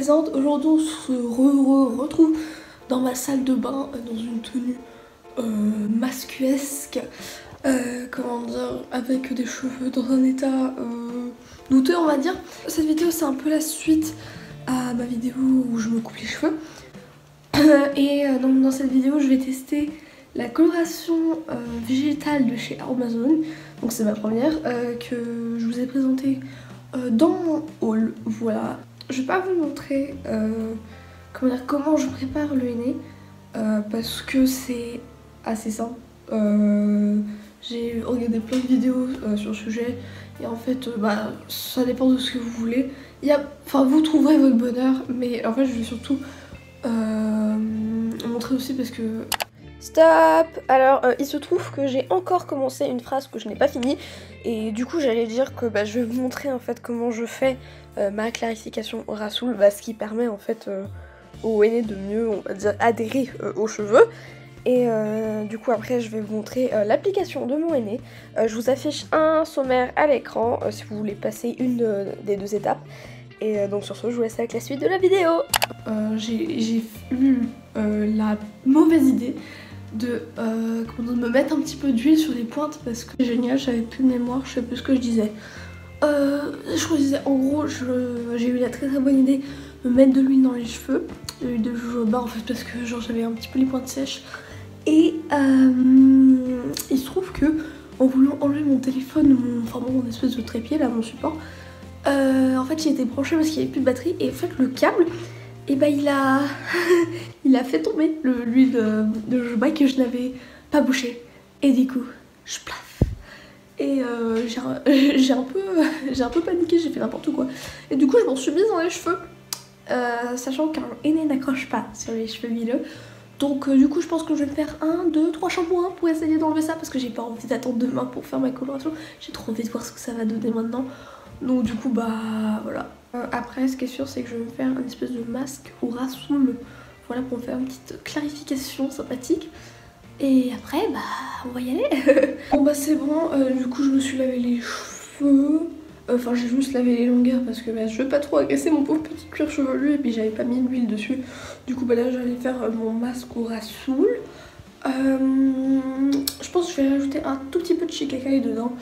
présente. Aujourd'hui on se retrouve dans ma salle de bain dans une tenue mascuesque, comment dire, avec des cheveux dans un état douteux on va dire. Cette vidéo c'est un peu la suite à ma vidéo où je me coupe les cheveux. Et donc dans cette vidéo je vais tester la coloration végétale de chez Amazon. Donc c'est ma première que je vous ai présentée dans mon haul. Voilà. Je vais pas vous montrer comment je prépare le henné parce que c'est assez simple. J'ai regardé plein de vidéos sur le sujet et en fait ça dépend de ce que vous voulez. Vous trouverez votre bonheur, mais en fait je vais surtout montrer aussi parce que... Stop! Alors il se trouve que j'ai encore commencé une phrase que je n'ai pas finie et du coup j'allais dire que je vais vous montrer en fait comment je fais ma clarification Rasoul, ce qui permet en fait au henné de mieux, on va dire, adhérer aux cheveux. Et du coup après je vais vous montrer l'application de mon henné. Je vous affiche un sommaire à l'écran si vous voulez passer une des deux étapes. Et donc sur ce je vous laisse avec la suite de la vidéo. J'ai eu la mauvaise idée de me mettre un petit peu d'huile sur les pointes parce que c'est génial, j'avais plus de mémoire, je sais plus ce que je disais. Je crois que je disais en gros j'ai eu la très bonne idée de mettre de l'huile dans les cheveux, de l'huile de jojoba en fait parce que genre j'avais un petit peu les pointes sèches. Et il se trouve que en voulant enlever mon téléphone, mon espèce de trépied là, mon support, en fait il était branché parce qu'il n'y avait plus de batterie et en fait le câble, et il a il a fait tomber l'huile de jojoba que je n'avais pas bouché et du coup je plaf et j'ai un peu paniqué, j'ai fait n'importe quoi et du coup je m'en suis mise dans les cheveux, sachant qu'un henné n'accroche pas sur les cheveux huileux. Donc du coup je pense que je vais me faire 1, 2, 3 shampoings pour essayer d'enlever ça parce que j'ai pas envie d'attendre demain pour faire ma coloration. J'ai trop envie de voir ce que ça va donner maintenant. Donc du coup voilà. Après ce qui est sûr c'est que je vais me faire une espèce de masque au Rasoul. Voilà, pour me faire une petite clarification sympathique. Et après on va y aller. Bon c'est bon, du coup je me suis lavé les cheveux. Enfin j'ai juste lavé les longueurs parce que je veux pas trop agresser mon pauvre petit cuir chevelu et puis j'avais pas mis l'huile dessus. Du coup là j'allais faire mon masque au Rasoul. Je pense que je vais rajouter un tout petit peu de shikakai dedans.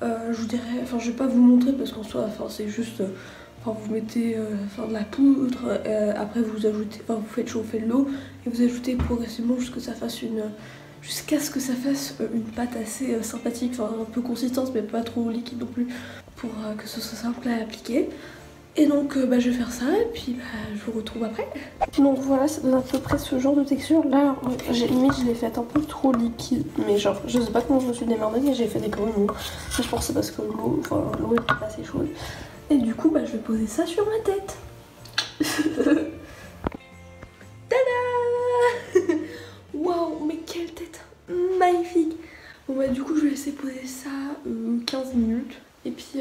Je vous dirais, je vais pas vous montrer parce qu'en soi c'est juste, vous mettez de la poudre, après vous ajoutez, vous faites chauffer de l'eau et vous ajoutez progressivement jusqu'à ce que ça fasse une pâte assez sympathique, un peu consistante mais pas trop liquide non plus pour que ce soit simple à appliquer. Et donc je vais faire ça et puis je vous retrouve après. Donc voilà, ça donne à peu près ce genre de texture. Là limite je l'ai fait un peu trop liquide, mais genre je sais pas comment je me suis démerdée mais j'ai fait des grumeaux. Je pense que c'est parce que l'eau est pas assez chaude. Et du coup je vais poser ça sur ma tête. Tada! Waouh, mais quelle tête magnifique! Bon du coup je vais laisser poser ça 15 minutes et puis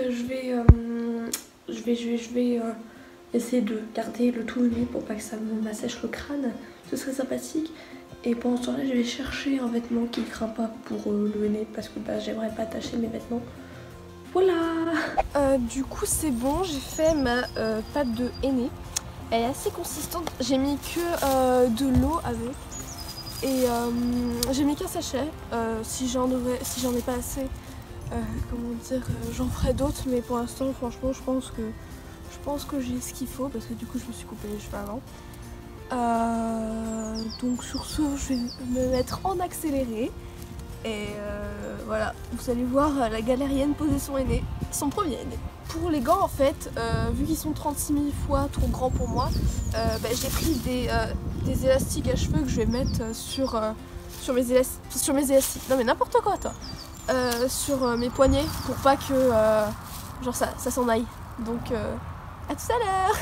je vais essayer de garder le tout nu pour pas que ça m'assèche le crâne, ce serait sympathique. Et pendant ce temps là je vais chercher un vêtement qui craint pas pour le henné parce que j'aimerais pas attacher mes vêtements. Voilà. Du coup c'est bon, j'ai fait ma pâte de henné. Elle est assez consistante, j'ai mis que de l'eau avec. Et j'ai mis qu'un sachet, si j'en ai pas assez, j'en ferai d'autres, mais pour l'instant franchement je pense que j'ai ce qu'il faut parce que du coup je me suis coupé les cheveux avant. Donc sur ce je vais me mettre en accéléré et voilà, vous allez voir la galérienne poser son henné, son premier henné. Pour les gants en fait, vu qu'ils sont 36 000 fois trop grands pour moi, j'ai pris des élastiques à cheveux que je vais mettre sur mes élastiques, non mais n'importe quoi toi, sur mes poignets pour pas que ça s'en aille. Donc à tout à l'heure.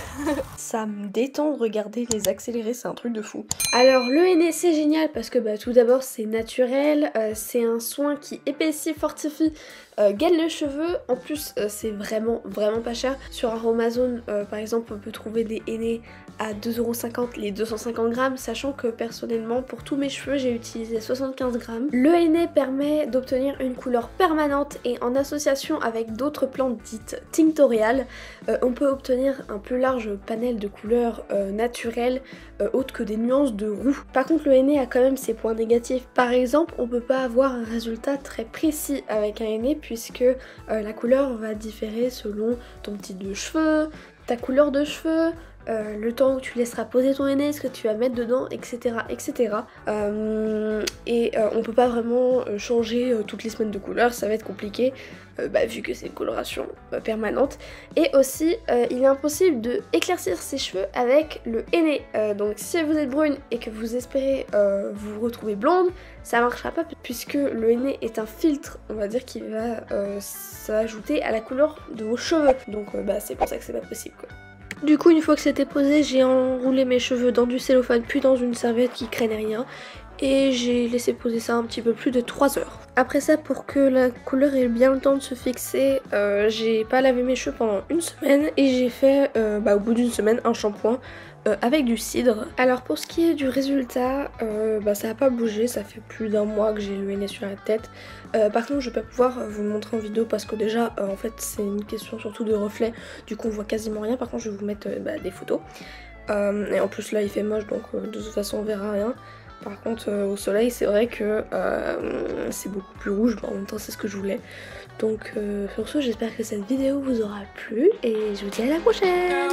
Ça me détend de regarder les accélérés, c'est un truc de fou. Alors le henné c'est génial parce que bah, tout d'abord c'est naturel, c'est un soin qui épaissit, fortifie, gaine les cheveux, en plus c'est vraiment pas cher. Sur Aromazone par exemple on peut trouver des hennés à 2,50€ les 250 grammes, sachant que personnellement pour tous mes cheveux j'ai utilisé 75 grammes. Le henné permet d'obtenir une couleur permanente et en association avec d'autres plantes dites tinctoriales, on peut obtenir un plus large panel de couleurs naturelles autres que des nuances de roux. Par contre le henné a quand même ses points négatifs. Par exemple on peut pas avoir un résultat très précis avec un henné puisque la couleur va différer selon ton type de cheveux, ta couleur de cheveux, le temps où tu laisseras poser ton henné, ce que tu vas mettre dedans, etc. etc. On peut pas vraiment changer toutes les semaines de couleur, ça va être compliqué vu que c'est une coloration permanente. Et aussi il est impossible de éclaircir ses cheveux avec le henné. Donc si vous êtes brune et que vous espérez vous retrouver blonde, ça marchera pas puisque le henné est un filtre, on va dire, qui va s'ajouter à la couleur de vos cheveux. Donc c'est pour ça que c'est pas possible quoi. Du coup une fois que c'était posé, j'ai enroulé mes cheveux dans du cellophane puis dans une serviette qui craignait rien et j'ai laissé poser ça un petit peu plus de 3 heures. Après ça, pour que la couleur ait bien le temps de se fixer, j'ai pas lavé mes cheveux pendant une semaine et j'ai fait au bout d'une semaine un shampoing avec du cidre. Alors pour ce qui est du résultat, ça n'a pas bougé, ça fait plus d'1 mois que j'ai le henné sur la tête. Par contre je vais pas pouvoir vous le montrer en vidéo parce que déjà en fait c'est une question surtout de reflet, du coup on voit quasiment rien. Par contre je vais vous mettre des photos. Et en plus là il fait moche donc de toute façon on verra rien. Par contre au soleil c'est vrai que c'est beaucoup plus rouge, mais en même temps c'est ce que je voulais. Donc sur ce j'espère que cette vidéo vous aura plu et je vous dis à la prochaine.